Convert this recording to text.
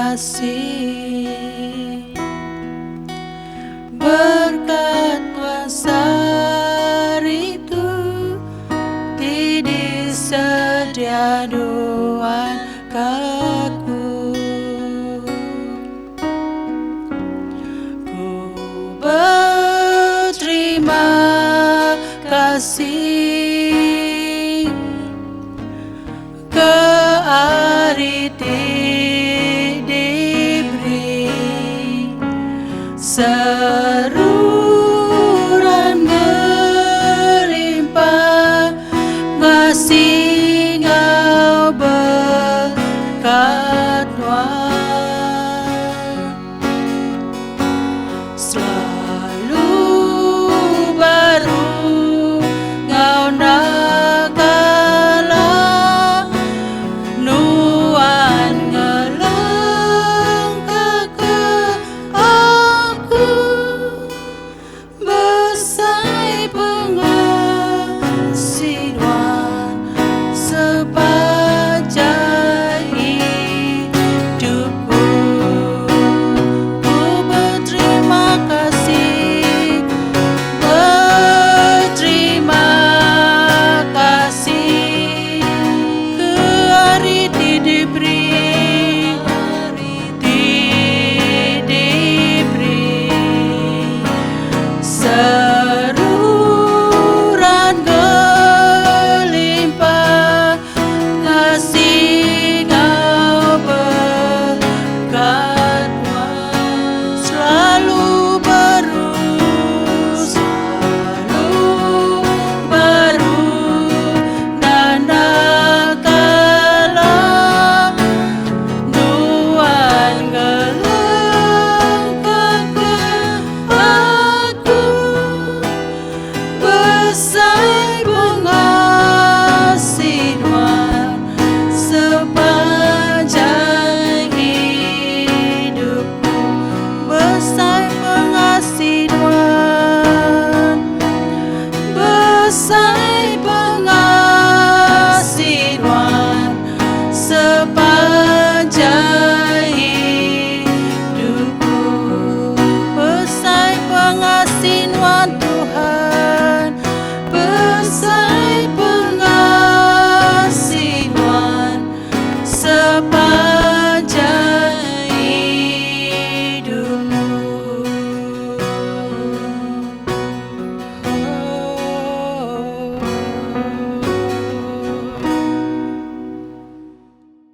kasih, berkat kuasa itu tidak sedia doa kaku. Ku berterima kasih ke ariti diberi seruran melimpah ngasih ngau berkat selalu baru ngau nakala nuan ngelengkah ke aku besai pengasihan sepanjang hidupku. Ku berterima kasih, berterima kasih ke hari diberi seruran gelimpah kasih ngau berkat selalu baru dan nakala nuan ngelengkah ke aku besai pengasihan sepanjang hidupku, besai pengasihan, besai pengasihan sepanjang hidupku, besai pengasihan Tuhan, besai pengasihan sepanjang